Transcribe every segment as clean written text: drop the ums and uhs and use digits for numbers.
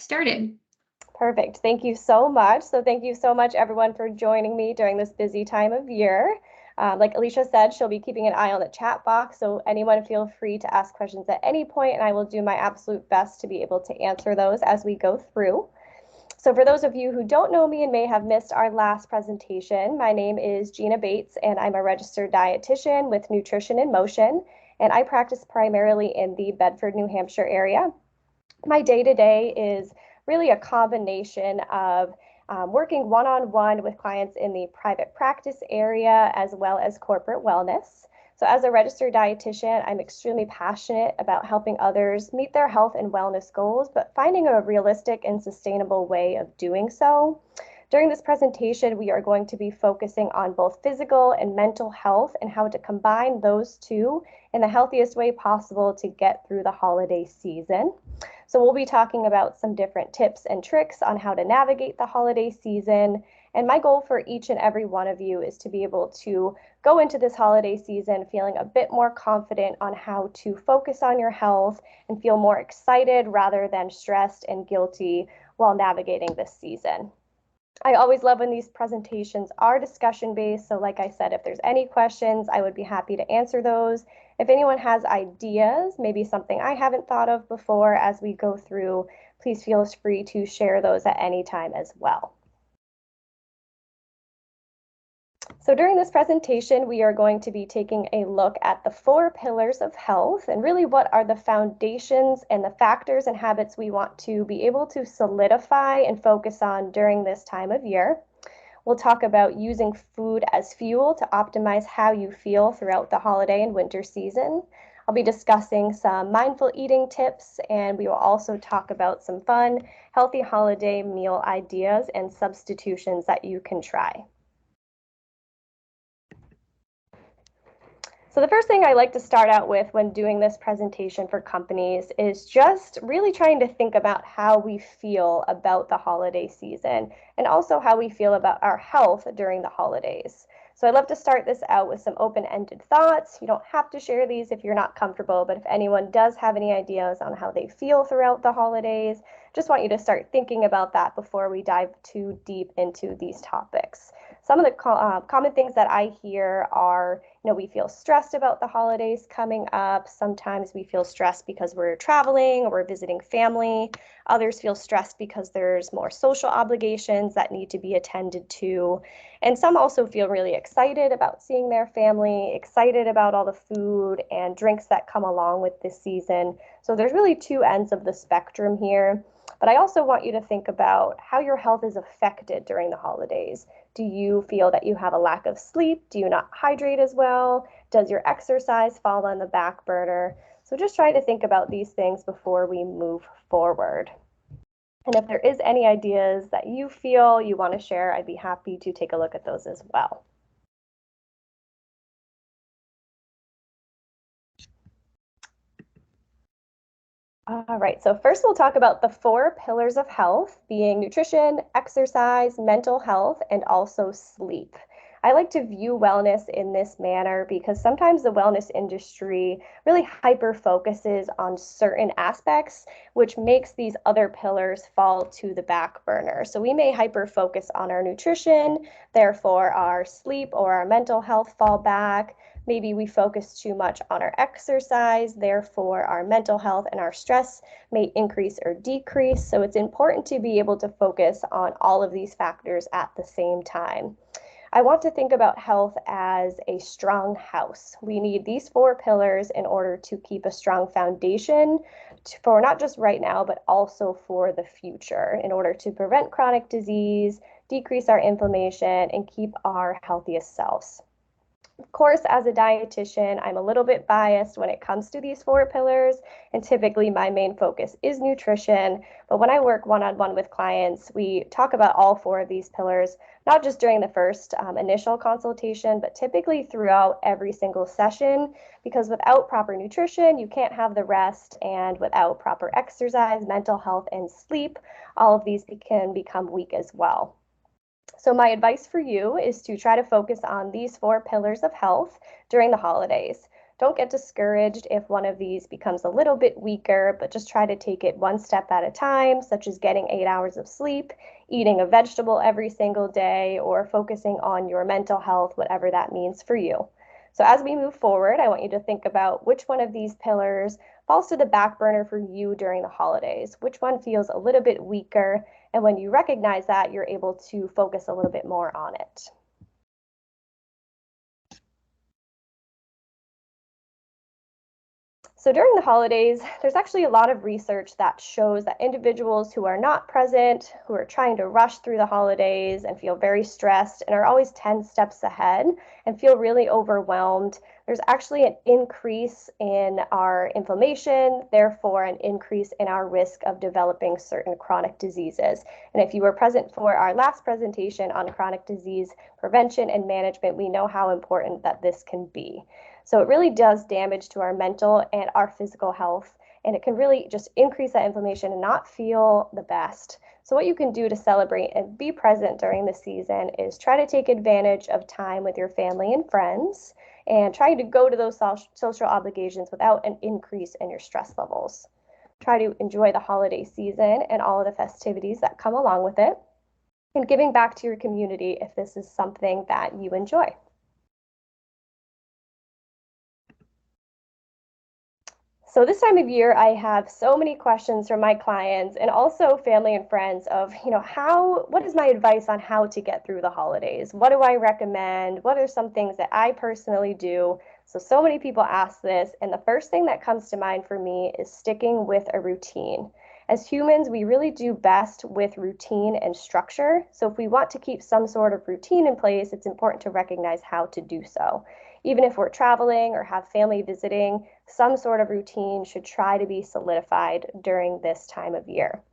Started. Perfect. Thank you so much. So thank you so much, everyone, for joining me during this busy time of year. Like Alicia said, she'll be keeping an eye on the chat box, so anyone feel free to ask questions at any point, and I will do my absolute best to be able to answer those as we go through. So for those of you who don't know me and may have missed our last presentation, my name is Gina Bates, and I'm a registered dietitian with Nutrition in Motion, and I practice primarily in the Bedford, New Hampshire area. My day-to-day is really a combination of working one-on-one with clients in the private practice area as well as corporate wellness. So as a registered dietitian, I'm extremely passionate about helping others meet their health and wellness goals, but finding a realistic and sustainable way of doing so. During this presentation, we are going to be focusing on both physical and mental health and how to combine those two in the healthiest way possible to get through the holiday season. So we'll be talking about some different tips and tricks on how to navigate the holiday season. And my goal for each and every one of you is to be able to go into this holiday season feeling a bit more confident on how to focus on your health and feel more excited rather than stressed and guilty while navigating this season. I always love when these presentations are discussion based. So like I said, if there's any questions, I would be happy to answer those. If anyone has ideas, maybe something I haven't thought of before as we go through, please feel free to share those at any time as well. So during this presentation, we are going to be taking a look at the 4 pillars of health and really what are the foundations and the factors and habits we want to be able to solidify and focus on during this time of year. We'll talk about using food as fuel to optimize how you feel throughout the holiday and winter season. I'll be discussing some mindful eating tips, and we will also talk about some fun, healthy holiday meal ideas and substitutions that you can try. So the first thing I like to start out with when doing this presentation for companies is just really trying to think about how we feel about the holiday season and also how we feel about our health during the holidays. So I'd love to start this out with some open-ended thoughts. You don't have to share these if you're not comfortable, but if anyone does have any ideas on how they feel throughout the holidays, just want you to start thinking about that before we dive too deep into these topics. Some of the common things that I hear are, we feel stressed about the holidays coming up. Sometimes we feel stressed because we're traveling or we're visiting family. Others feel stressed because there's more social obligations that need to be attended to. And some also feel really excited about seeing their family, excited about all the food and drinks that come along with this season. So there's really 2 ends of the spectrum here. But I also want you to think about how your health is affected during the holidays. Do you feel that you have a lack of sleep? Do you not hydrate as well? Does your exercise fall on the back burner? So just try to think about these things before we move forward. And if there is any ideas that you feel you want to share, I'd be happy to take a look at those as well. All right, so first we'll talk about the 4 pillars of health, being nutrition, exercise, mental health, and also sleep. I like to view wellness in this manner because sometimes the wellness industry really hyper focuses on certain aspects, which makes these other pillars fall to the back burner. So we may hyper focus on our nutrition, therefore our sleep or our mental health fall back. Maybe we focus too much on our exercise, therefore our mental health and our stress may increase or decrease. So it's important to be able to focus on all of these factors at the same time. I want to think about health as a strong house. We need these 4 pillars in order to keep a strong foundation for not just right now, but also for the future in order to prevent chronic disease, decrease our inflammation, and keep our healthiest selves. Of course, as a dietitian, I'm a little bit biased when it comes to these 4 pillars, and typically my main focus is nutrition. But when I work one-on-one with clients, we talk about all 4 of these pillars, not just during the first initial consultation, but typically throughout every single session, because without proper nutrition, you can't have the rest, and without proper exercise, mental health, and sleep, all of these can become weak as well. So my advice for you is to try to focus on these 4 pillars of health during the holidays. don't get discouraged if one of these becomes a little bit weaker, but just try to take it one step at a time, such as getting 8 hours of sleep, eating a vegetable every single day, or focusing on your mental health, whatever that means for you. So as we move forward, I want you to think about which one of these pillars falls to the back burner for you during the holidays, which one feels a little bit weaker, and when you recognize that, you're able to focus a little bit more on it. So during the holidays, there's actually a lot of research that shows that individuals who are not present, who are trying to rush through the holidays and feel very stressed and are always 10 steps ahead and feel really overwhelmed, there's actually an increase in our inflammation, therefore an increase in our risk of developing certain chronic diseases. And if you were present for our last presentation on chronic disease prevention and management, we know how important that this can be. So it really does damage to our mental and our physical health, and it can really just increase that inflammation and not feel the best. So what you can do to celebrate and be present during the season is try to take advantage of time with your family and friends and try to go to those social obligations without an increase in your stress levels. Try to enjoy the holiday season and all of the festivities that come along with it, and giving back to your community if this is something that you enjoy. So this time of year, I have so many questions from my clients and also family and friends of, what is my advice on how to get through the holidays? What do I recommend? What are some things that I personally do? So many people ask this, and the first thing that comes to mind for me is sticking with a routine. As humans, we really do best with routine and structure. So if we want to keep some sort of routine in place, it's important to recognize how to do so. Even if we're traveling or have family visiting, some sort of routine should try to be solidified during this time of year.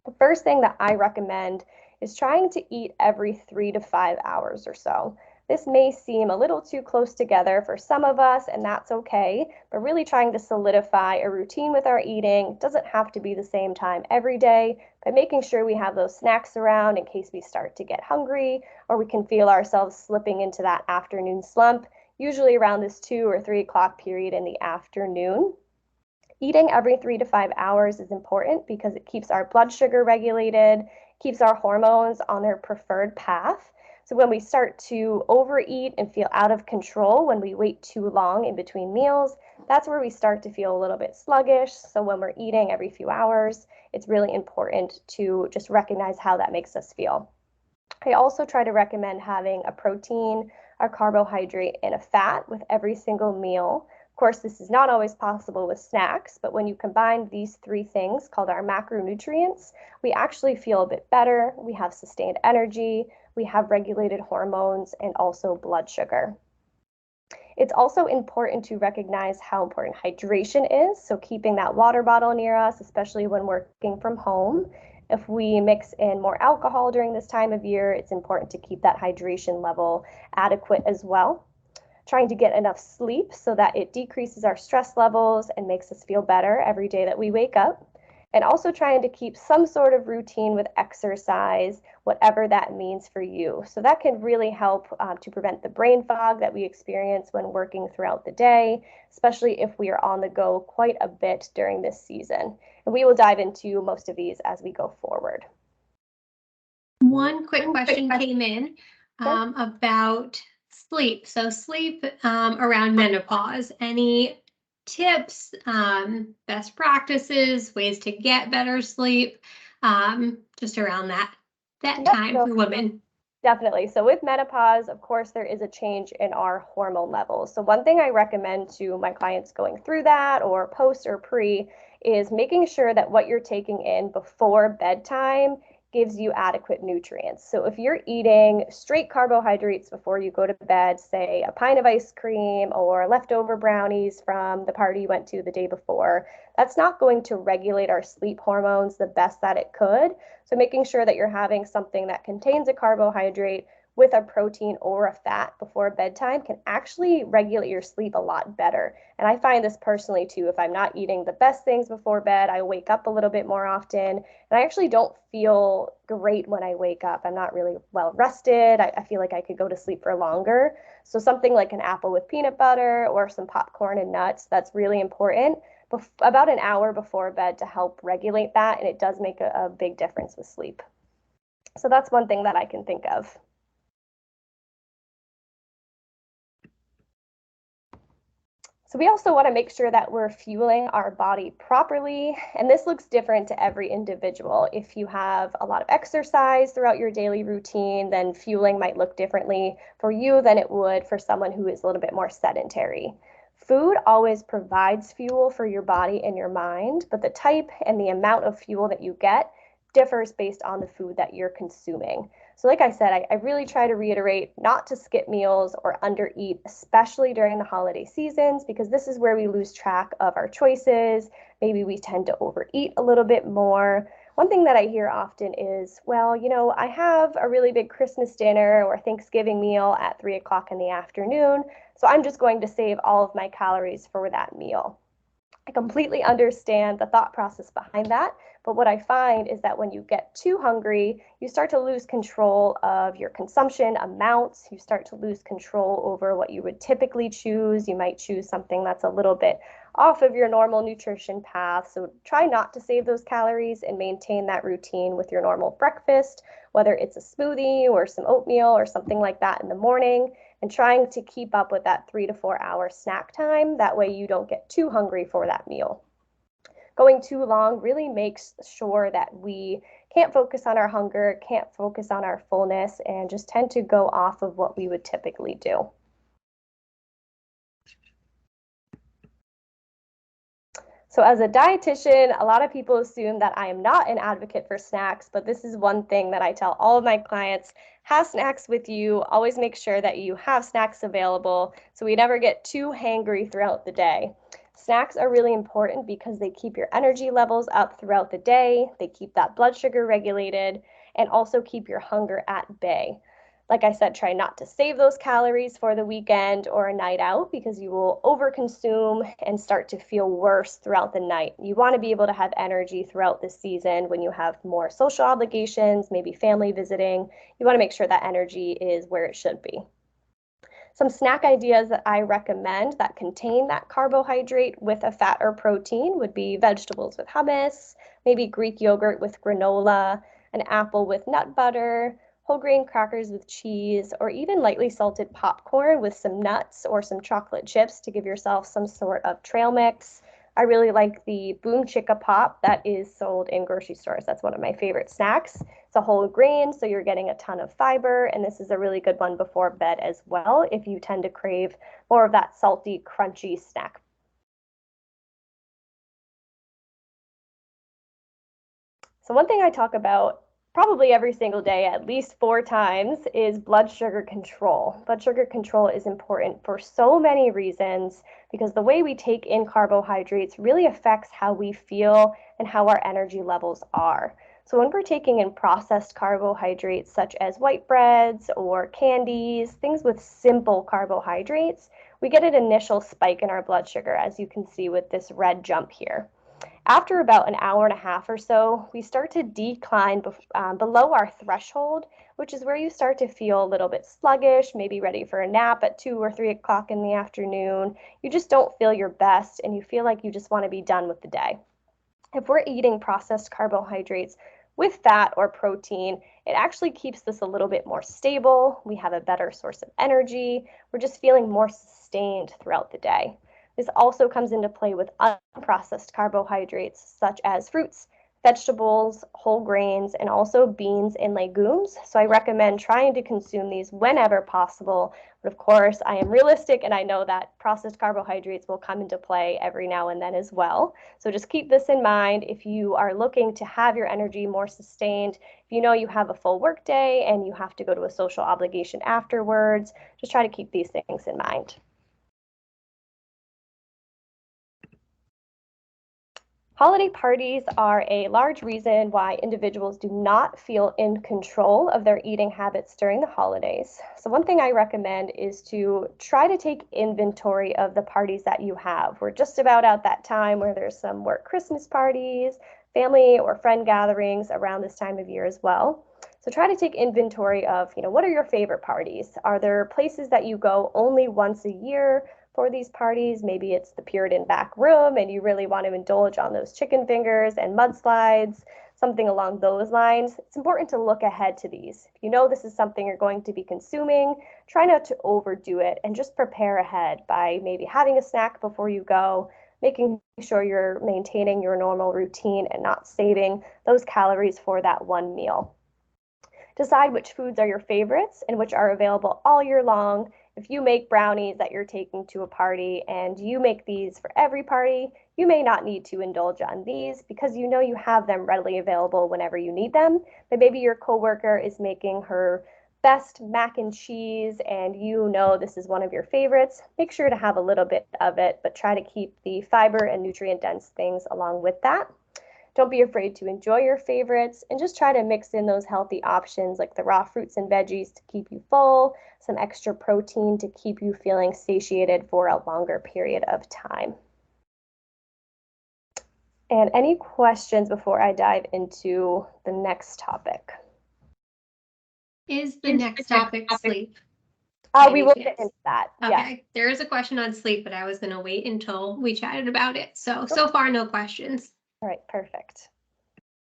The first thing that I recommend is trying to eat every 3 to 5 hours or so. This may seem a little too close together for some of us, and that's okay, but really trying to solidify a routine with our eating. It doesn't have to be the same time every day, but making sure we have those snacks around in case we start to get hungry or we can feel ourselves slipping into that afternoon slump, usually around this 2 or 3 o'clock period in the afternoon. Eating every 3 to 5 hours is important because it keeps our blood sugar regulated, keeps our hormones on their preferred path. So when we start to overeat and feel out of control when we wait too long in between meals, that's where we start to feel a little bit sluggish. So when we're eating every few hours, it's really important to just recognize how that makes us feel. I also try to recommend having a protein, a carbohydrate, and a fat with every single meal. Of course, this is not always possible with snacks, but when you combine these three things called our macronutrients, we actually feel a bit better. We have sustained energy, we have regulated hormones, and also blood sugar. It's also important to recognize how important hydration is. So keeping that water bottle near us, especially when working from home. If we mix in more alcohol during this time of year, it's important to keep that hydration level adequate as well. Trying to get enough sleep so that it decreases our stress levels and makes us feel better every day that we wake up. And also trying to keep some sort of routine with exercise, whatever that means for you. So that can really help to prevent the brain fog that we experience when working throughout the day, especially if we are on the go quite a bit during this season. And we will dive into most of these as we go forward. One quick question came in about sleep. So sleep around menopause. Any tips, best practices, ways to get better sleep, just around that time for women? Definitely. So with menopause, of course, there is a change in our hormone levels. So one thing I recommend to my clients going through that or post or pre is making sure that what you're taking in before bedtime gives you adequate nutrients. So if you're eating straight carbohydrates before you go to bed, say a pint of ice cream or leftover brownies from the party you went to the day before, that's not going to regulate our sleep hormones the best that it could. So making sure that you're having something that contains a carbohydrate with a protein or a fat before bedtime can actually regulate your sleep a lot better. And I find this personally too. If I'm not eating the best things before bed, I wake up a little bit more often. And I actually don't feel great when I wake up. I'm not really well rested. I feel like I could go to sleep for longer. So something like an apple with peanut butter or some popcorn and nuts, that's really important about an hour before bed to help regulate that. And it does make a big difference with sleep. So that's one thing that I can think of. So we also want to make sure that we're fueling our body properly. And this looks different to every individual. If you have a lot of exercise throughout your daily routine, then fueling might look differently for you than it would for someone who is a little bit more sedentary. Food always provides fuel for your body and your mind, but the type and the amount of fuel that you get differs based on the food that you're consuming. So like I said, I really try to reiterate not to skip meals or undereat, especially during the holiday seasons, because this is where we lose track of our choices. Maybe we tend to overeat a little bit more. One thing that I hear often is, well, I have a really big Christmas dinner or Thanksgiving meal at 3 o'clock in the afternoon, so I'm just going to save all of my calories for that meal. I completely understand the thought process behind that. But what I find is that when you get too hungry, you start to lose control of your consumption amounts. You start to lose control over what you would typically choose. You might choose something that's a little bit off of your normal nutrition path. So try not to save those calories and maintain that routine with your normal breakfast, whether it's a smoothie or some oatmeal or something like that in the morning, and trying to keep up with that 3 to 4 hour snack time. That way you don't get too hungry for that meal. Going too long really makes sure that we can't focus on our hunger, can't focus on our fullness, and just tend to go off of what we would typically do. So as a dietitian, a lot of people assume that I am not an advocate for snacks, but this is one thing that I tell all of my clients: have snacks with you. Always make sure that you have snacks available so we never get too hangry throughout the day. Snacks are really important because they keep your energy levels up throughout the day, they keep that blood sugar regulated, and also keep your hunger at bay. Like I said, try not to save those calories for the weekend or a night out because you will overconsume and start to feel worse throughout the night. You want to be able to have energy throughout the season when you have more social obligations, maybe family visiting. You want to make sure that energy is where it should be. Some snack ideas that I recommend that contain that carbohydrate with a fat or protein would be vegetables with hummus, maybe Greek yogurt with granola, an apple with nut butter, whole grain crackers with cheese, or even lightly salted popcorn with some nuts or some chocolate chips to give yourself some sort of trail mix. I really like the Boom Chicka Pop that is sold in grocery stores. That's one of my favorite snacks. It's a whole grain, so you're getting a ton of fiber, and this is a really good one before bed as well if you tend to crave more of that salty, crunchy snack. So one thing I talk about probably every single day, at least 4 times, is blood sugar control. Blood sugar control is important for so many reasons because the way we take in carbohydrates really affects how we feel and how our energy levels are. So when we're taking in processed carbohydrates such as white breads or candies, things with simple carbohydrates, we get an initial spike in our blood sugar, as you can see with this red jump here. After about an hour and a half or so, we start to decline below our threshold, which is where you start to feel a little bit sluggish, maybe ready for a nap at 2 or 3 o'clock in the afternoon. You just don't feel your best and you feel like you just want to be done with the day. If we're eating processed carbohydrates with fat or protein, it actually keeps this a little bit more stable. We have a better source of energy. We're just feeling more sustained throughout the day. This also comes into play with unprocessed carbohydrates such as fruits, vegetables, whole grains, and also beans and legumes. So I recommend trying to consume these whenever possible. But of course, I am realistic and I know that processed carbohydrates will come into play every now and then as well. So just keep this in mind if you are looking to have your energy more sustained. If you know you have a full work day and you have to go to a social obligation afterwards, just try to keep these things in mind. Holiday parties are a large reason why individuals do not feel in control of their eating habits during the holidays. So, one thing I recommend is to try to take inventory of the parties that you have. We're just about at that time where there's some work Christmas parties, family or friend gatherings around this time of year as well. So try to take inventory of, what are your favorite parties? Are there places that you go only once a year for these parties? Maybe it's the Puritan back room and you really want to indulge on those chicken fingers and mudslides, something along those lines. It's important to look ahead to these. If you know this is something you're going to be consuming, try not to overdo it and just prepare ahead by maybe having a snack before you go, making sure you're maintaining your normal routine and not saving those calories for that one meal. Decide which foods are your favorites and which are available all year long. If you make brownies that you're taking to a party and you make these for every party, you may not need to indulge on these because you know you have them readily available whenever you need them. But maybe your coworker is making her best mac and cheese and you know this is one of your favorites. Make sure to have a little bit of it, but try to keep the fiber and nutrient dense things along with that. Don't be afraid to enjoy your favorites and just try to mix in those healthy options like the raw fruits and veggies to keep you full, some extra protein to keep you feeling satiated for a longer period of time. And any questions before I dive into the next topic? Is the next topic sleep? We will get into that. Okay, Yeah. there is a question on sleep, but I was going to wait until we chatted about it. So far, no questions. All right, perfect.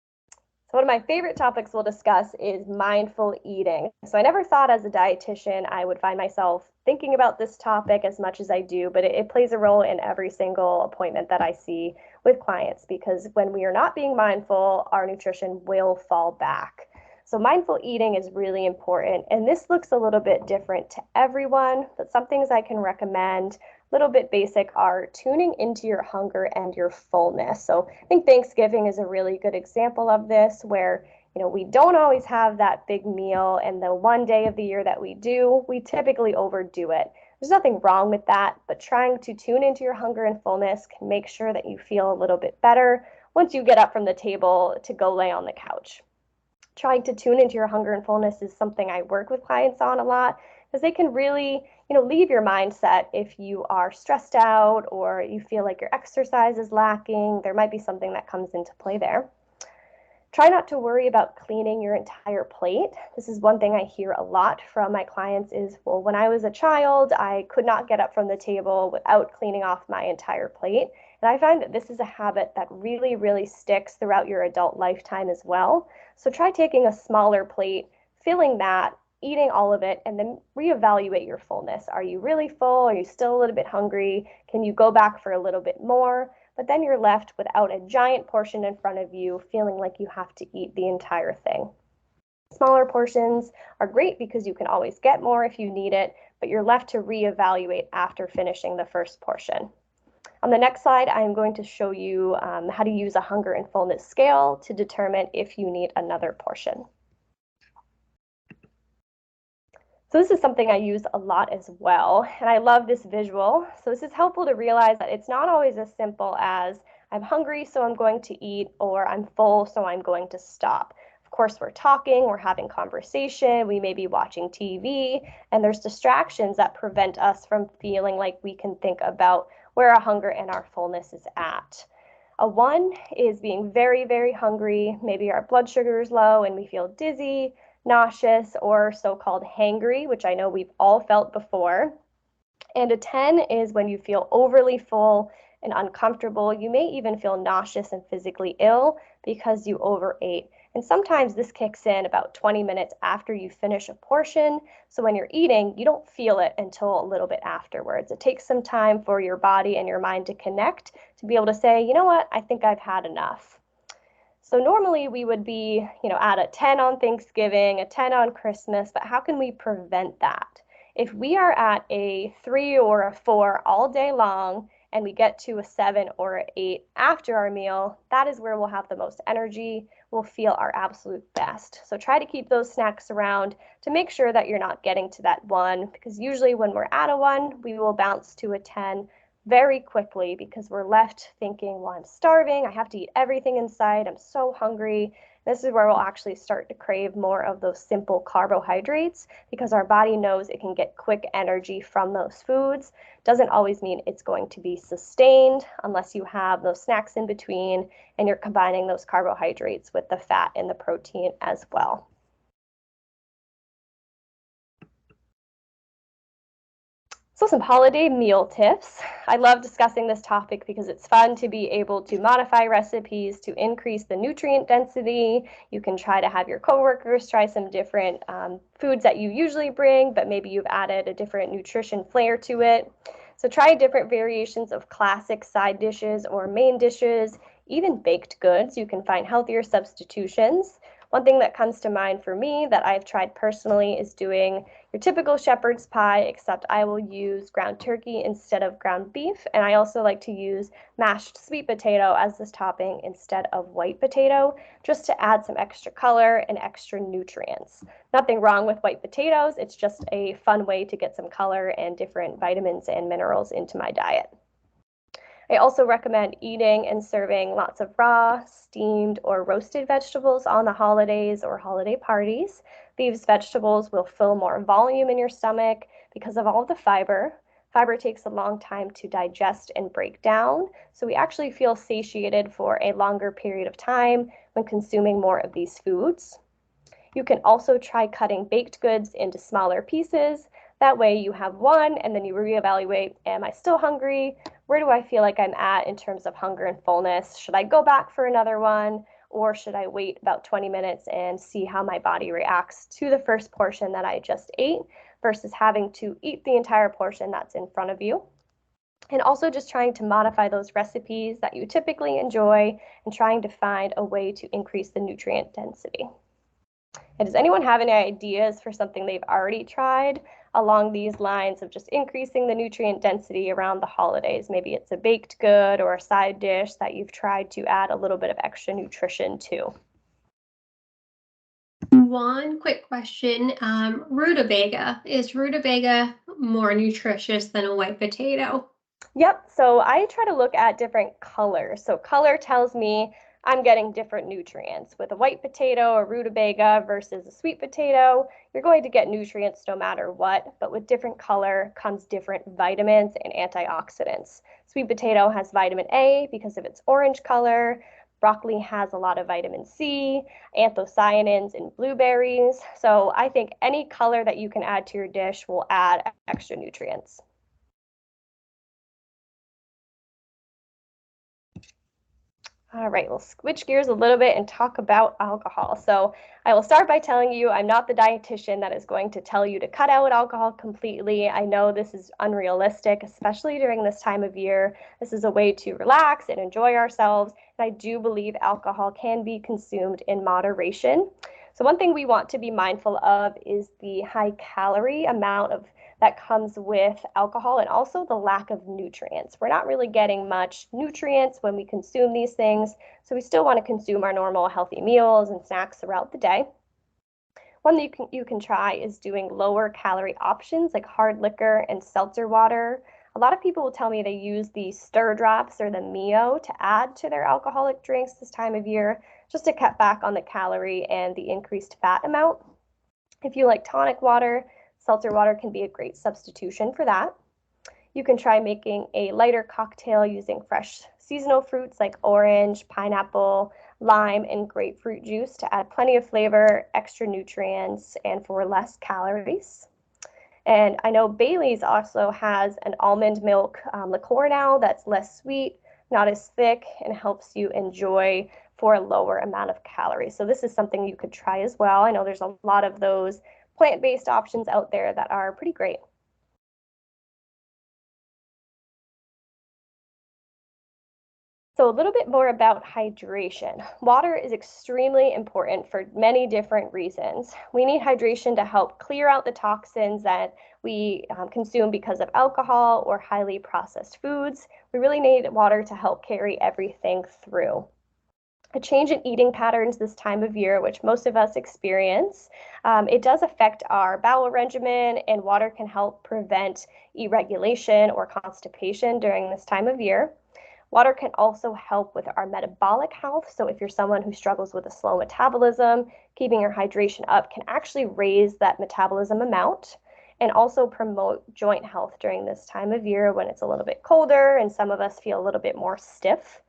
So one of my favorite topics we'll discuss is mindful eating. So I never thought as a dietitian I would find myself thinking about this topic as much as I do, but it plays a role in every single appointment that I see with clients because when we are not being mindful, our nutrition will fall back. So mindful eating is really important, and this looks a little bit different to everyone, but some things I can recommend, little bit basic, are tuning into your hunger and your fullness. So I think Thanksgiving is a really good example of this where we don't always have that big meal, and the one day of the year that we do, we typically overdo it. There's nothing wrong with that, but trying to tune into your hunger and fullness can make sure that you feel a little bit better once you get up from the table to go lay on the couch. Trying to tune into your hunger and fullness is something I work with clients on a lot because they can really, leave your mindset if you are stressed out or you feel like your exercise is lacking. There might be something that comes into play there. Try not to worry about cleaning your entire plate. This is one thing I hear a lot from my clients is, well, when I was a child, I could not get up from the table without cleaning off my entire plate. And I find that this is a habit that really, really sticks throughout your adult lifetime as well. So try taking a smaller plate, filling that, eating all of it, and then reevaluate your fullness. Are you really full? Are you still a little bit hungry? Can you go back for a little bit more? But then you're left without a giant portion in front of you, feeling like you have to eat the entire thing. Smaller portions are great because you can always get more if you need it, but you're left to reevaluate after finishing the first portion. On the next slide, I'm going to show you how to use a hunger and fullness scale to determine if you need another portion. So this is something I use a lot as well, and I love this visual. So this is helpful to realize that it's not always as simple as I'm hungry, so I'm going to eat, or I'm full, so I'm going to stop. Of course, we're talking, we're having conversation, we may be watching TV, and there's distractions that prevent us from feeling like we can think about where our hunger and our fullness is at. A 1 is being very, very hungry. Maybe our blood sugar is low and we feel dizzy, nauseous, or so-called hangry, which I know we've all felt before. And a 10 is when you feel overly full and uncomfortable. You may even feel nauseous and physically ill because you overate. And sometimes this kicks in about 20 minutes after you finish a portion. So when you're eating, you don't feel it until a little bit afterwards. It takes some time for your body and your mind to connect to be able to say, you know what, I think I've had enough. So normally we would be, at a 10 on Thanksgiving, a 10 on Christmas, but how can we prevent that? If we are at a 3 or a 4 all day long and we get to a 7 or an 8 after our meal, that is where we'll have the most energy, we'll feel our absolute best. So try to keep those snacks around to make sure that you're not getting to that 1, because usually when we're at a 1, we will bounce to a 10 very quickly because we're left thinking, well, I'm starving, I have to eat everything in sight, I'm so hungry. This is where we'll actually start to crave more of those simple carbohydrates because our body knows it can get quick energy from those foods. Doesn't always mean it's going to be sustained unless you have those snacks in between and you're combining those carbohydrates with the fat and the protein as well. So some holiday meal tips. I love discussing this topic because it's fun to be able to modify recipes to increase the nutrient density. You can try to have your coworkers try some different foods that you usually bring, but maybe you've added a different nutrition flair to it. So try different variations of classic side dishes or main dishes, even baked goods. You can find healthier substitutions. One thing that comes to mind for me that I've tried personally is doing your typical shepherd's pie, except I will use ground turkey instead of ground beef. And I also like to use mashed sweet potato as this topping instead of white potato, just to add some extra color and extra nutrients. Nothing wrong with white potatoes. It's just a fun way to get some color and different vitamins and minerals into my diet. I also recommend eating and serving lots of raw, steamed, or roasted vegetables on the holidays or holiday parties. These vegetables will fill more volume in your stomach because of all of the fiber. Fiber takes a long time to digest and break down, so we actually feel satiated for a longer period of time when consuming more of these foods. You can also try cutting baked goods into smaller pieces. That way you have one and then you reevaluate, am I still hungry? Where do I feel like I'm at in terms of hunger and fullness? Should I go back for another one? Or should I wait about 20 minutes and see how my body reacts to the first portion that I just ate versus having to eat the entire portion that's in front of you? And also just trying to modify those recipes that you typically enjoy and trying to find a way to increase the nutrient density. And does anyone have any ideas for something they've already tried along these lines of just increasing the nutrient density around the holidays? Maybe it's a baked good or a side dish that you've tried to add a little bit of extra nutrition to. One quick question, rutabaga. Is rutabaga more nutritious than a white potato? Yep, so I try to look at different colors. So color tells me I'm getting different nutrients. With a white potato or rutabaga versus a sweet potato, you're going to get nutrients no matter what, but with different color comes different vitamins and antioxidants. Sweet potato has vitamin A because of its orange color. Broccoli has a lot of vitamin C, anthocyanins in blueberries. So I think any color that you can add to your dish will add extra nutrients. All right, we'll switch gears a little bit and talk about alcohol. So I will start by telling you I'm not the dietitian that is going to tell you to cut out alcohol completely. I know this is unrealistic, especially during this time of year. This is a way to relax and enjoy ourselves. And I do believe alcohol can be consumed in moderation. So one thing we want to be mindful of is the high calorie amount of that comes with alcohol and also the lack of nutrients. We're not really getting much nutrients when we consume these things, so we still want to consume our normal healthy meals and snacks throughout the day. One that you can try is doing lower calorie options like hard liquor and seltzer water. A lot of people will tell me they use the stir drops or the Mio to add to their alcoholic drinks this time of year just to cut back on the calorie and the increased fat amount. If you like tonic water, seltzer water can be a great substitution for that. You can try making a lighter cocktail using fresh seasonal fruits like orange, pineapple, lime, and grapefruit juice to add plenty of flavor, extra nutrients, and for less calories. And I know Bailey's also has an almond milk liqueur now that's less sweet, not as thick, and helps you enjoy for a lower amount of calories. So this is something you could try as well. I know there's a lot of those plant-based options out there that are pretty great. So a little bit more about hydration. Water is extremely important for many different reasons. We need hydration to help clear out the toxins that we consume because of alcohol or highly processed foods. We really need water to help carry everything through. A change in eating patterns this time of year, which most of us experience, it does affect our bowel regimen, and water can help prevent irregulation or constipation during this time of year. Water can also help with our metabolic health. So, if you're someone who struggles with a slow metabolism, keeping your hydration up can actually raise that metabolism amount and also promote joint health during this time of year when it's a little bit colder and some of us feel a little bit more stiff.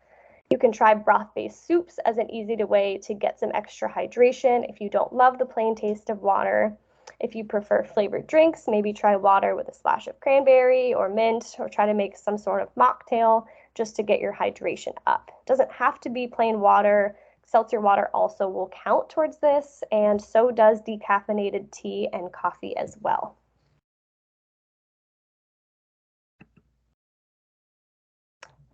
You can try broth-based soups as an easy way to get some extra hydration if you don't love the plain taste of water. If you prefer flavored drinks, maybe try water with a splash of cranberry or mint, or try to make some sort of mocktail just to get your hydration up. It doesn't have to be plain water. Seltzer water also will count towards this, and so does decaffeinated tea and coffee as well.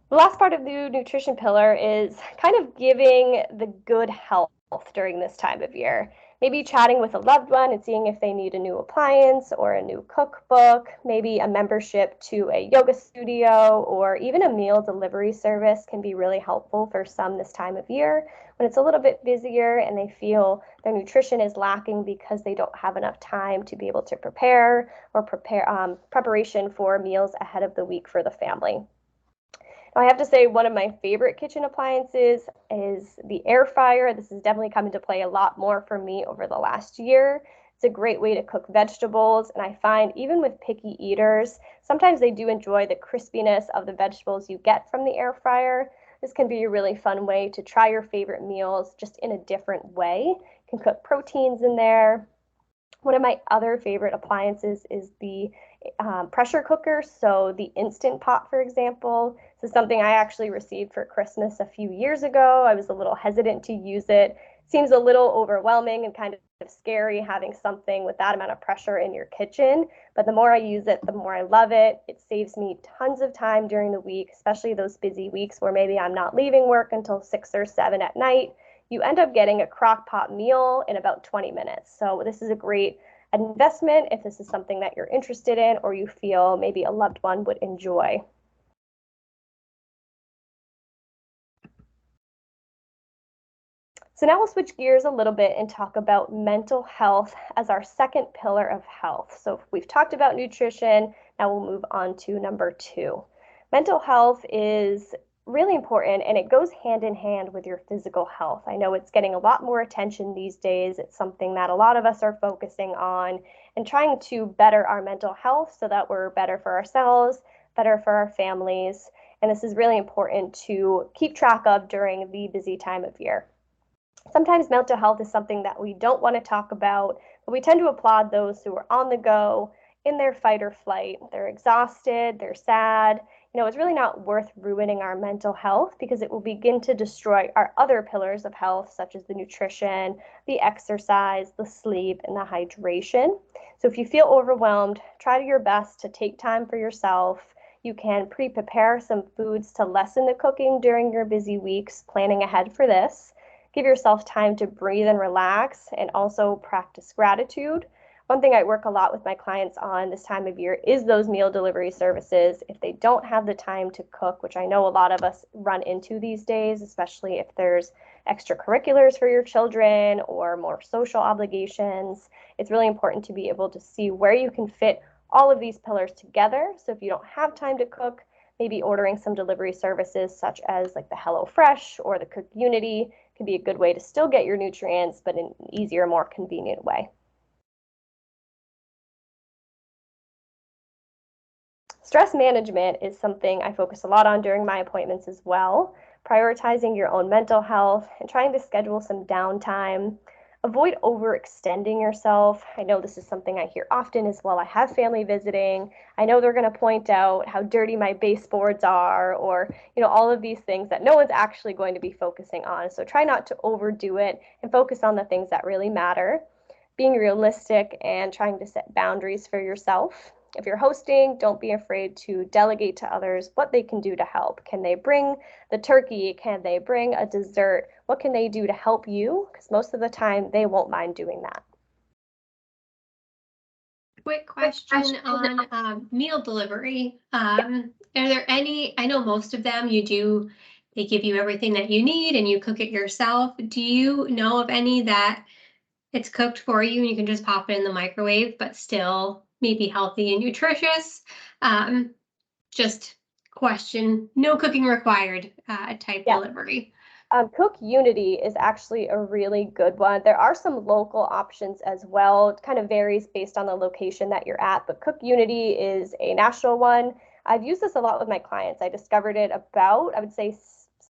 The last part of the nutrition pillar is kind of giving the good health during this time of year. Maybe chatting with a loved one and seeing if they need a new appliance or a new cookbook, maybe a membership to a yoga studio, or even a meal delivery service can be really helpful for some this time of year when it's a little bit busier and they feel their nutrition is lacking because they don't have enough time to be able to prepare or preparation for meals ahead of the week for the family. I have to say, one of my favorite kitchen appliances is the air fryer. This has definitely come into play a lot more for me over the last year. It's a great way to cook vegetables, and I find even with picky eaters, sometimes they do enjoy the crispiness of the vegetables you get from the air fryer. This can be a really fun way to try your favorite meals just in a different way. You can cook proteins in there. One of my other favorite appliances is the pressure cooker. So the Instant Pot, for example. This is something I actually received for Christmas a few years ago. I was a little hesitant to use it. Seems a little overwhelming and kind of scary having something with that amount of pressure in your kitchen. But the more I use it, the more I love it. It saves me tons of time during the week, especially those busy weeks where maybe I'm not leaving work until 6 or 7 at night. You end up getting a crock pot meal in about 20 minutes. So this is a great investment if this is something that you're interested in or you feel maybe a loved one would enjoy. So now we'll switch gears a little bit and talk about mental health as our second pillar of health. So we've talked about nutrition, now we'll move on to number 2. Mental health is really important and it goes hand in hand with your physical health. I know it's getting a lot more attention these days. It's something that a lot of us are focusing on and trying to better our mental health so that we're better for ourselves, better for our families. And this is really important to keep track of during the busy time of year. Sometimes mental health is something that we don't want to talk about, but we tend to applaud those who are on the go, in their fight or flight. They're exhausted, they're sad. It's really not worth ruining our mental health because it will begin to destroy our other pillars of health, such as the nutrition, the exercise, the sleep, and the hydration. So if you feel overwhelmed, try your best to take time for yourself. You can pre-prepare some foods to lessen the cooking during your busy weeks, planning ahead for this. Give yourself time to breathe and relax, and also practice gratitude. One thing I work a lot with my clients on this time of year is those meal delivery services. If they don't have the time to cook, which I know a lot of us run into these days, especially if there's extracurriculars for your children or more social obligations, it's really important to be able to see where you can fit all of these pillars together. So if you don't have time to cook, maybe ordering some delivery services such as like the HelloFresh or the Cook Unity could be a good way to still get your nutrients, but in an easier, more convenient way. Stress management is something I focus a lot on during my appointments as well. Prioritizing your own mental health and trying to schedule some downtime. Avoid overextending yourself. I know this is something I hear often as well. I have family visiting. I know they're going to point out how dirty my baseboards are, or all of these things that no one's actually going to be focusing on. So try not to overdo it and focus on the things that really matter. Being realistic and trying to set boundaries for yourself. If you're hosting, don't be afraid to delegate to others what they can do to help. Can they bring the turkey? Can they bring a dessert? What can they do to help you? Because most of the time, they won't mind doing that. Quick question on meal delivery. Are there any, I know most of them you do they give you everything that you need and you cook it yourself. Do you know of any that it's cooked for you and you can just pop it in the microwave, but still maybe healthy and nutritious? Um, just question, no cooking required type Yeah. delivery. Cook Unity is actually a really good one. There are some local options as well. It kind of varies based on the location that you're at, but Cook Unity is a national one. I've used this a lot with my clients. I discovered it about, I would say,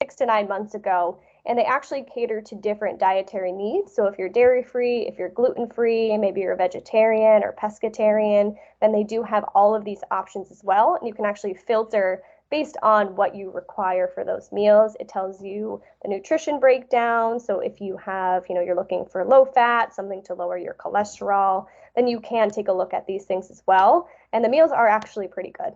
6 to 9 months ago, and they actually cater to different dietary needs. So if you're dairy free, if you're gluten free, maybe you're a vegetarian or pescatarian, then they do have all of these options as well. And you can actually filter based on what you require for those meals. It tells you the nutrition breakdown. So if you have, you're looking for low fat, something to lower your cholesterol, then you can take a look at these things as well. And the meals are actually pretty good.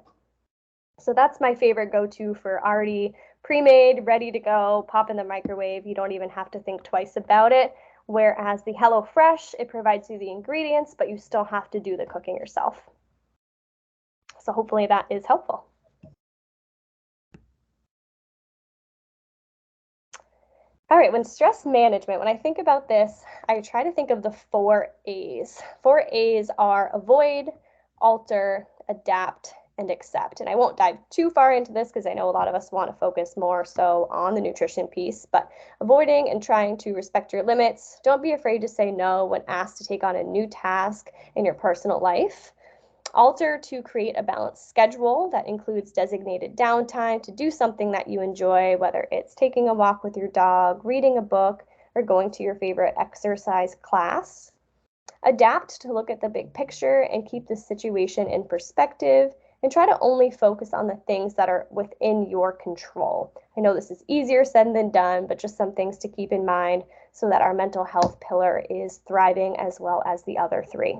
So that's my favorite go-to for already pre-made, ready to go, pop in the microwave. You don't even have to think twice about it. Whereas the HelloFresh, it provides you the ingredients, but you still have to do the cooking yourself. So hopefully that is helpful. All right, when stress management, when I think about this, I try to think of the 4 A's. 4 A's are avoid, alter, adapt, and accept. And I won't dive too far into this because I know a lot of us want to focus more so on the nutrition piece, but avoiding and trying to respect your limits. Don't be afraid to say no when asked to take on a new task in your personal life. Alter to create a balanced schedule that includes designated downtime to do something that you enjoy, whether it's taking a walk with your dog, reading a book, or going to your favorite exercise class. Adapt to look at the big picture and keep the situation in perspective and try to only focus on the things that are within your control. I know this is easier said than done, but just some things to keep in mind so that our mental health pillar is thriving as well as the other three.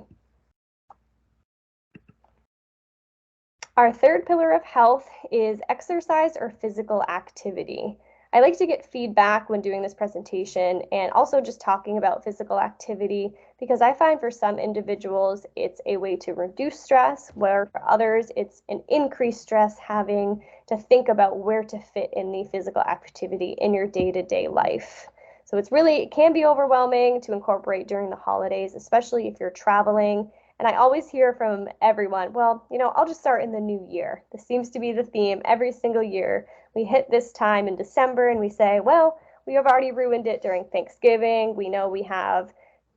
Our third pillar of health is exercise or physical activity. I like to get feedback when doing this presentation and also just talking about physical activity because I find for some individuals it's a way to reduce stress, where for others it's an increased stress having to think about where to fit in the physical activity in your day-to-day life. So it can be overwhelming to incorporate during the holidays, especially if you're traveling. And I always hear from everyone, well, I'll just start in the new year. This seems to be the theme every single year. We hit this time in December and we say, well, we have already ruined it during Thanksgiving. We know we have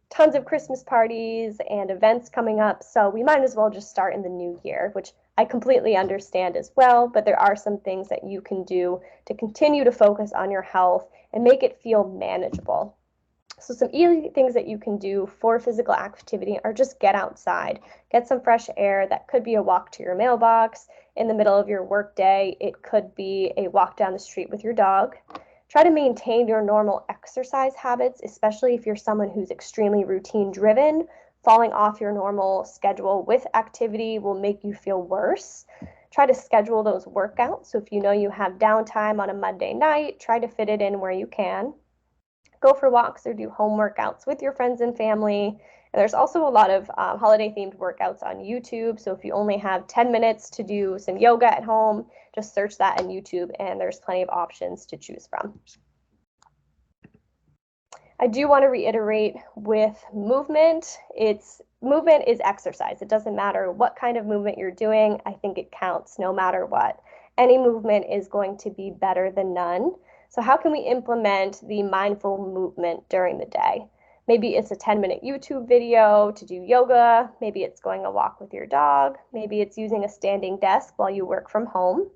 tons of Christmas parties and events coming up, so we might as well just start in the new year, which I completely understand as well, but there are some things that you can do to continue to focus on your health and make it feel manageable. So some easy things that you can do for physical activity are just get outside, get some fresh air. That could be a walk to your mailbox in the middle of your work day. It could be a walk down the street with your dog. Try to maintain your normal exercise habits, especially if you're someone who's extremely routine driven. Falling off your normal schedule with activity will make you feel worse. Try to schedule those workouts. So if you know you have downtime on a Monday night, try to fit it in where you can. Go for walks or do home workouts with your friends and family. And there's also a lot of holiday themed workouts on YouTube. So if you only have 10 minutes to do some yoga at home, just search that on YouTube and there's plenty of options to choose from. I do want to reiterate with movement, movement is exercise. It doesn't matter what kind of movement you're doing. I think it counts no matter what. Any movement is going to be better than none. So how can we implement the mindful movement during the day? Maybe it's a 10-minute YouTube video to do yoga. Maybe it's going a walk with your dog. Maybe it's using a standing desk while you work from home.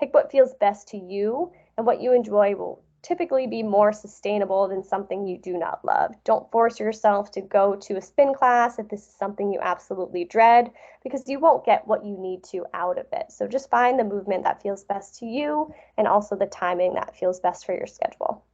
Pick what feels best to you, and what you enjoy will typically be more sustainable than something you do not love. Don't force yourself to go to a spin class if this is something you absolutely dread, because you won't get what you need to out of it. So just find the movement that feels best to you and also the timing that feels best for your schedule.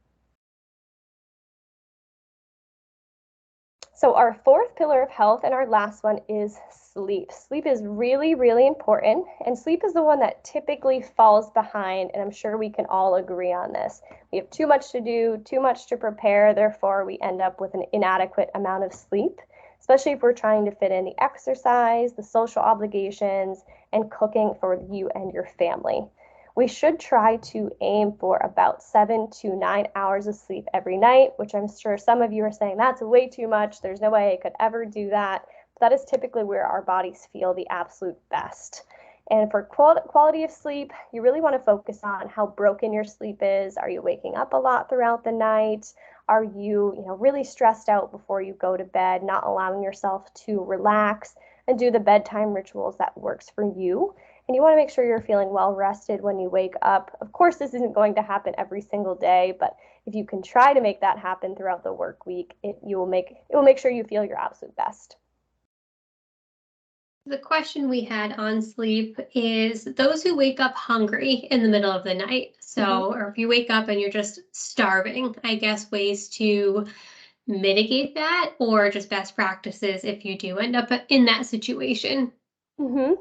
So our fourth pillar of health and our last one is sleep. Sleep is really, really important, and sleep is the one that typically falls behind, and I'm sure we can all agree on this. We have too much to do, too much to prepare, therefore we end up with an inadequate amount of sleep, especially if we're trying to fit in the exercise, the social obligations, and cooking for you and your family. we should try to aim for about 7 to 9 hours of sleep every night, which I'm sure some of you are saying that's way too much. There's no way I could ever do that. But that is typically where our bodies feel the absolute best. And for quality of sleep, you really want to focus on how broken your sleep is. Are you waking up a lot throughout the night? Are you, really stressed out before you go to bed, not allowing yourself to relax and do the bedtime rituals that works for you? And you want to make sure you're feeling well rested when you wake up. Of course, this isn't going to happen every single day, but if you can try to make that happen throughout the work week, it will make sure you feel your absolute best. The question we had on sleep is those who wake up hungry in the middle of the night. So, or if you wake up and you're just starving, I guess ways to mitigate that or just best practices if you do end up in that situation.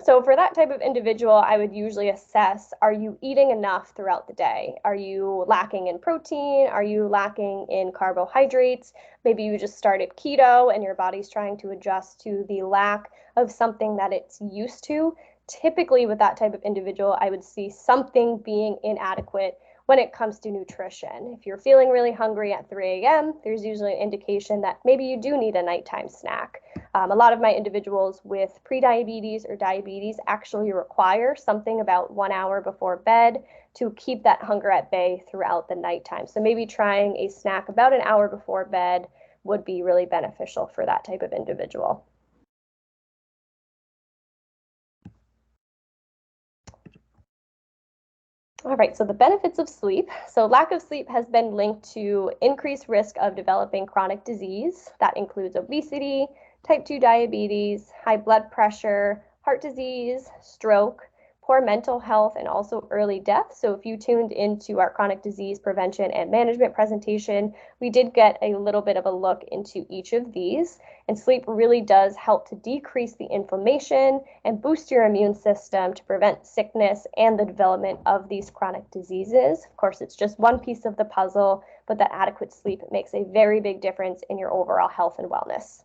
So for that type of individual, I would usually assess, are you eating enough throughout the day? Are you lacking in protein? Are you lacking in carbohydrates? Maybe you just started keto and your body's trying to adjust to the lack of something that it's used to. Typically, with that type of individual, I would see something being inadequate when it comes to nutrition. If you're feeling really hungry at 3 a.m., there's usually an indication that maybe you do need a nighttime snack. A lot of my individuals with prediabetes or diabetes actually require something about 1 hour before bed to keep that hunger at bay throughout the nighttime. So maybe trying a snack about an hour before bed would be really beneficial for that type of individual. All right, so the benefits of sleep. So lack of sleep has been linked to increased risk of developing chronic disease. That includes obesity, type 2 diabetes, high blood pressure, heart disease, stroke, poor mental health, and also early death. So if you tuned into our chronic disease prevention and management presentation, we did get a little bit of a look into each of these. And sleep really does help to decrease the inflammation and boost your immune system to prevent sickness and the development of these chronic diseases. Of course, it's just one piece of the puzzle, but that adequate sleep makes a very big difference in your overall health and wellness.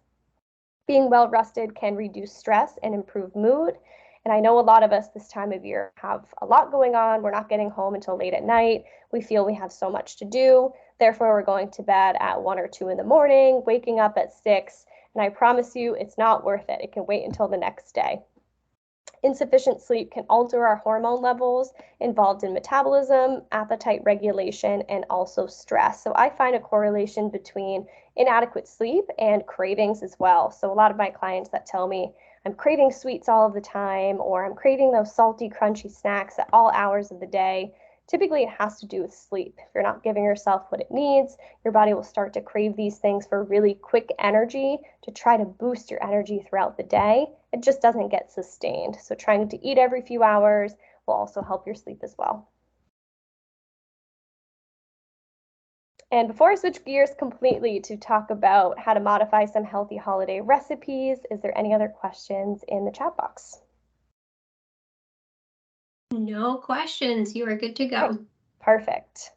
Being well rested can reduce stress and improve mood. And I know a lot of us this time of year have a lot going on. We're not getting home until late at night. We feel we have so much to do. Therefore, we're going to bed at 1 or 2 in the morning, waking up at 6. And I promise you, it's not worth it. It can wait until the next day. Insufficient sleep can alter our hormone levels involved in metabolism, appetite regulation, and also stress. So I find a correlation between inadequate sleep and cravings as well. So a lot of my clients that tell me, I'm craving sweets all of the time, or I'm craving those salty, crunchy snacks at all hours of the day. Typically, it has to do with sleep. If you're not giving yourself what it needs, your body will start to crave these things for really quick energy to try to boost your energy throughout the day. It just doesn't get sustained. So trying to eat every few hours will also help your sleep as well. And before I switch gears completely to talk about how to modify some healthy holiday recipes, is there any other questions in the chat box? No questions. You are good to go. Okay, perfect.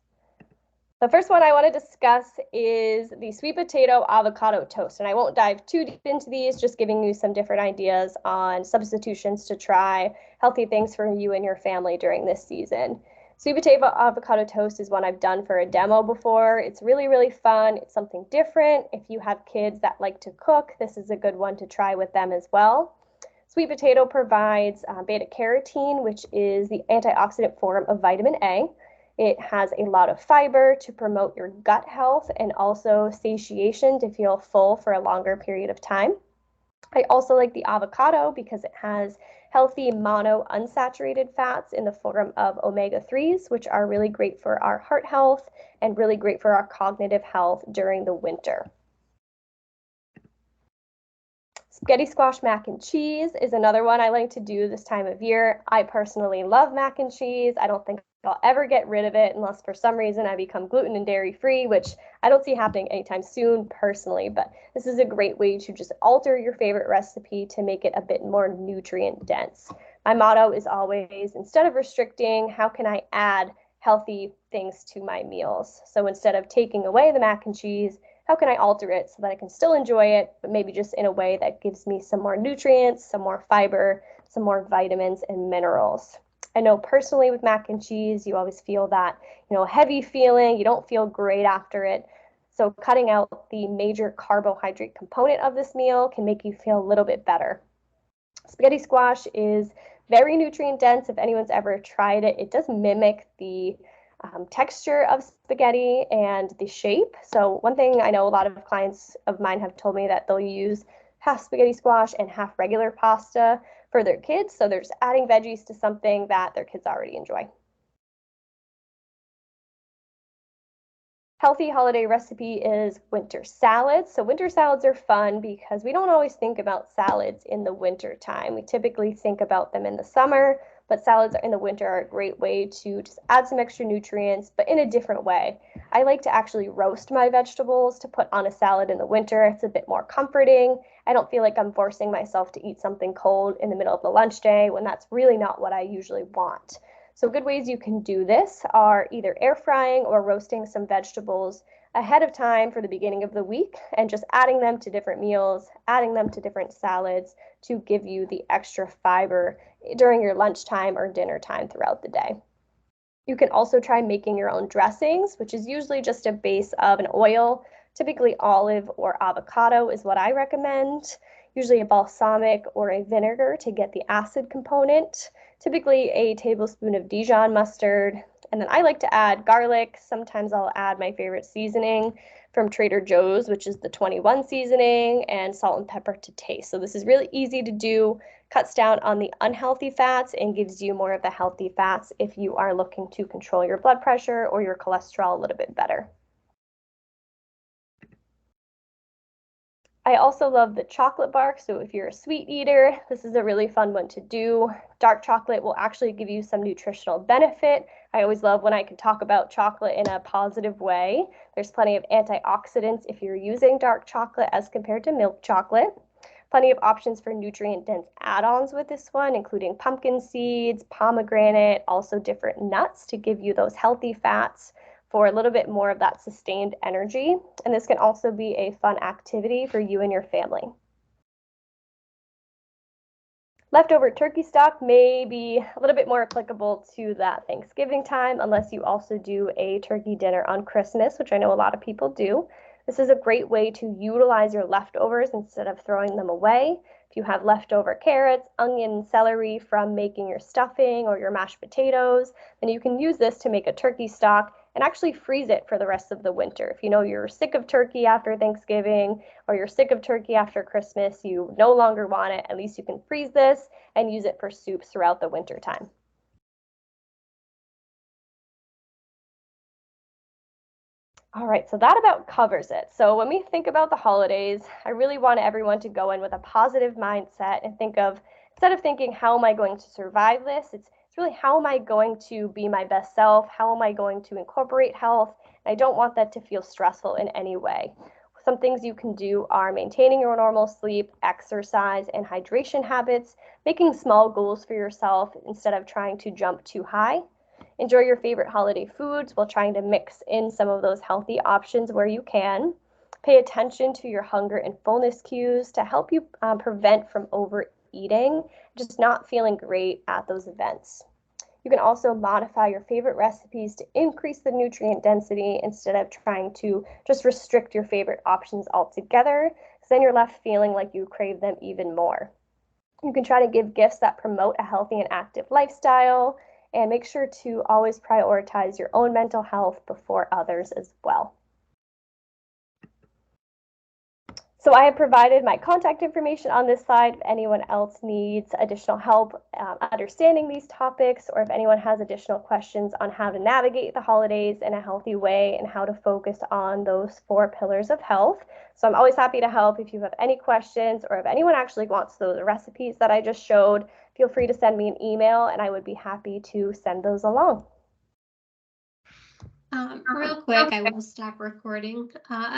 The first one I want to discuss is the sweet potato avocado toast. And I won't dive too deep into these, just giving you some different ideas on substitutions to try healthy things for you and your family during this season. Sweet potato avocado toast is one I've done for a demo before. It's really, really fun. It's something different. If you have kids that like to cook, this is a good one to try with them as well. Sweet potato provides beta carotene, which is the antioxidant form of vitamin A. It has a lot of fiber to promote your gut health and also satiation to feel full for a longer period of time. I also like the avocado because it has healthy monounsaturated fats in the form of omega-3s, which are really great for our heart health and really great for our cognitive health during the winter. Spaghetti squash mac and cheese is another one I like to do this time of year. I personally love mac and cheese. I don't think I'll ever get rid of it unless for some reason I become gluten and dairy free, which I don't see happening anytime soon personally, but this is a great way to just alter your favorite recipe to make it a bit more nutrient dense. My motto is always, instead of restricting, how can I add healthy things to my meals? So instead of taking away the mac and cheese, how can I alter it so that I can still enjoy it, but maybe just in a way that gives me some more nutrients, some more fiber, some more vitamins and minerals. I know personally with mac and cheese, you always feel that, heavy feeling. You don't feel great after it. So cutting out the major carbohydrate component of this meal can make you feel a little bit better. Spaghetti squash is very nutrient dense. If anyone's ever tried it, it does mimic the texture of spaghetti and the shape. So one thing I know a lot of clients of mine have told me that they'll use half spaghetti squash and half regular pasta for their kids. So they're just adding veggies to something that their kids already enjoy. Healthy holiday recipe is winter salads. So winter salads are fun because we don't always think about salads in the winter time. We typically think about them in the summer, but salads in the winter are a great way to just add some extra nutrients, but in a different way. I like to actually roast my vegetables to put on a salad in the winter. It's a bit more comforting. I don't feel like I'm forcing myself to eat something cold in the middle of the lunch day when that's really not what I usually want. So good ways you can do this are either air frying or roasting some vegetables ahead of time for the beginning of the week and just adding them to different meals, adding them to different salads to give you the extra fiber during your lunchtime or dinner time throughout the day. You can also try making your own dressings, which is usually just a base of an oil. Typically olive or avocado is what I recommend. Usually a balsamic or a vinegar to get the acid component. Typically a tablespoon of Dijon mustard. And then I like to add garlic. Sometimes I'll add my favorite seasoning from Trader Joe's, which is the 21 seasoning, and salt and pepper to taste. So this is really easy to do, cuts down on the unhealthy fats and gives you more of the healthy fats if you are looking to control your blood pressure or your cholesterol a little bit better. I also love the chocolate bar. So if you're a sweet eater, this is a really fun one to do. Dark chocolate will actually give you some nutritional benefit. I always love when I can talk about chocolate in a positive way. There's plenty of antioxidants if you're using dark chocolate as compared to milk chocolate. Plenty of options for nutrient-dense add-ons with this one, including pumpkin seeds, pomegranate, also different nuts to give you those healthy fats for a little bit more of that sustained energy. And this can also be a fun activity for you and your family. Leftover turkey stock may be a little bit more applicable to that Thanksgiving time, unless you also do a turkey dinner on Christmas, which I know a lot of people do. This is a great way to utilize your leftovers instead of throwing them away. If you have leftover carrots, onion, celery from making your stuffing or your mashed potatoes, then you can use this to make a turkey stock and actually freeze it for the rest of the winter. If you know you're sick of turkey after Thanksgiving or you're sick of turkey after Christmas, you no longer want it, at least you can freeze this and use it for soups throughout the winter time. All right, so that about covers it. So when we think about the holidays, I really want everyone to go in with a positive mindset and think of, instead of thinking, how am I going to survive this? It's really, how am I going to be my best self? How am I going to incorporate health? And I don't want that to feel stressful in any way. Some things you can do are maintaining your normal sleep, exercise, and hydration habits, making small goals for yourself instead of trying to jump too high. Enjoy your favorite holiday foods while trying to mix in some of those healthy options where you can. Pay attention to your hunger and fullness cues to help you prevent from overeating, just not feeling great at those events. You can also modify your favorite recipes to increase the nutrient density instead of trying to just restrict your favorite options altogether, because then you're left feeling like you crave them even more. You can try to give gifts that promote a healthy and active lifestyle, and make sure to always prioritize your own mental health before others as well. So I have provided my contact information on this slide. If anyone else needs additional help understanding these topics, or if anyone has additional questions on how to navigate the holidays in a healthy way and how to focus on those 4 pillars of health. So I'm always happy to help if you have any questions, or if anyone actually wants those recipes that I just showed, feel free to send me an email and I would be happy to send those along. Real quick, I will stop recording.